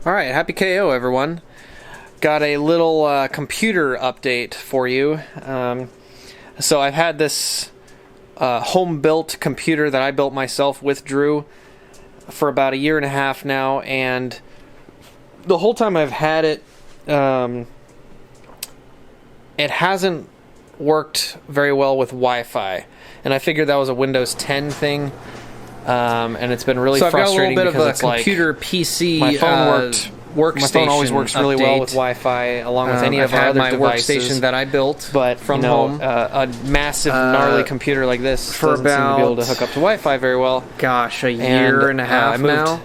Alright, happy KO everyone. Got a little computer update for you. So I've had this home-built computer that I built myself with Drew for about 1.5 years now, and the whole time I've had it, it hasn't worked very well with Wi-Fi, and I figured that was a Windows 10 thing. And it's been really frustrating because it's computer PC. My phone workstation. My phone always works really well with Wi-Fi, along with any of our other devices. Workstation that I built, but from home, a massive gnarly computer like this doesn't seem to be able to hook up to Wi-Fi very well. Gosh, 1.5 years I moved now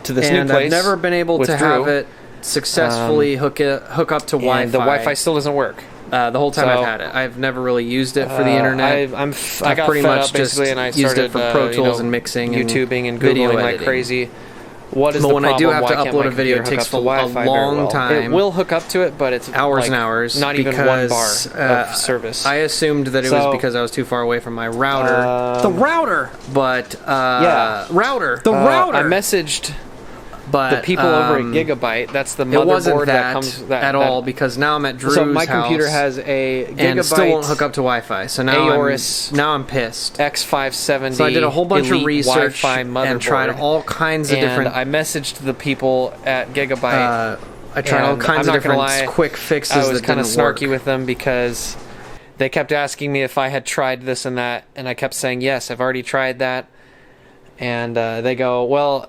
to this new place. I've never been able to have it successfully hook up to Wi-Fi. The Wi-Fi still doesn't work. The whole time I've had it, I've never really used it for the internet. I got pretty much just and I used started it for Pro Tools and mixing, YouTubing and Googling like crazy. What is the problem? When I do have to upload a video, it takes a long time. It will hook up to it, but it's hours and hours. Not even 1 bar of service. I assumed that it was because I was too far away from my router. The router. But yeah, router. The router. I messaged. But the people over at Gigabyte, that's the motherboard it wasn't that comes at all, because now I'm at Drew's so my house computer has a Gigabyte and still won't hook up to Wi-Fi. So now aorus I'm pissed. X570. So I did a whole bunch of research Wi-Fi motherboard and tried all kinds of different. I messaged the people at Gigabyte. I tried all kinds of different quick fixes. I was kind of snarky with them because they kept asking me if I had tried this and that, and I kept saying yes, I've already tried that. And they go, well,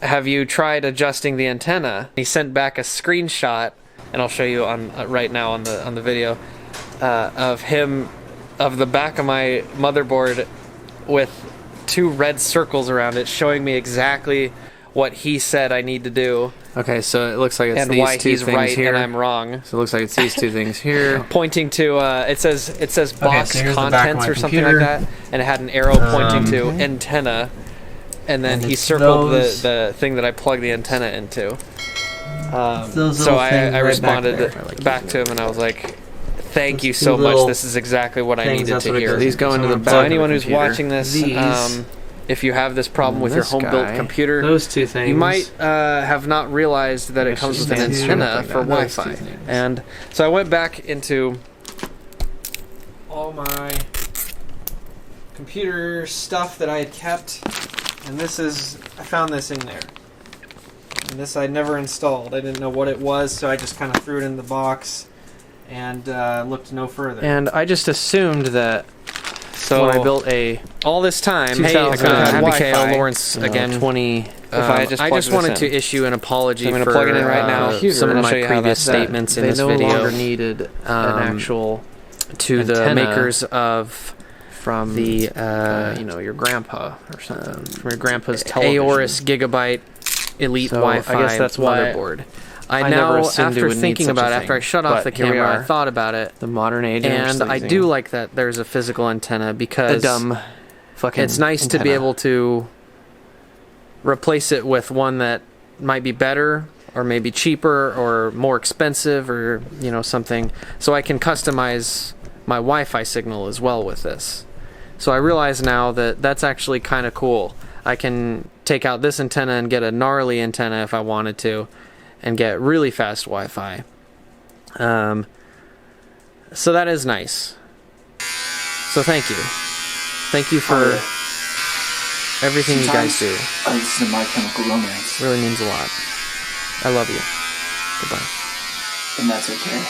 have you tried adjusting the antenna? He sent back a screenshot, and I'll show you on right now on the video of the back of my motherboard with 2 red circles around it, showing me exactly what he said I need to do. Okay, so it looks like it's and these why 2 he's things right here. And I'm wrong. So it looks like it's these 2 things here. Pointing to it says box so contents or something like that, and it had an arrow pointing to antenna. And then he circled the thing that I plugged the antenna into. So I responded back to him, and I was like, thank you so much. This is exactly what I needed to hear. These go into the back. So anyone who's watching this, if you have this problem with your home-built computer, those 2 things, you might have not realized that it comes with an antenna for Wi-Fi. And so I went back into all my computer stuff that I had kept. And I found this in there. And this I never installed. I didn't know what it was, so I just kind of threw it in the box and looked no further. And I just assumed that. So when I built all this time, hey, happy KO Lawrence again. 20. I just wanted to issue an apology. I'm going to plug it in right now. Some of my previous statements in this video. They no longer needed an actual to the makers of. From the your grandpa or something, from your grandpa's television. aorus Gigabyte Elite Wi-Fi. I guess that's motherboard. I now, after thinking about it, after I shut off the camera, I thought about it. The modern age, and I do like that there's a physical antenna, because it's nice to be able to replace it with one that might be better, or maybe cheaper, or more expensive, or something, so I can customize my Wi-Fi signal as well with this. So I realize now that that's actually kind of cool. I can take out this antenna and get a gnarly antenna if I wanted to, and get really fast Wi-Fi. So that is nice. So thank you. Thank you for everything you guys do. I listen to My Chemical Romance. Really means a lot. I love you. Goodbye. And that's okay.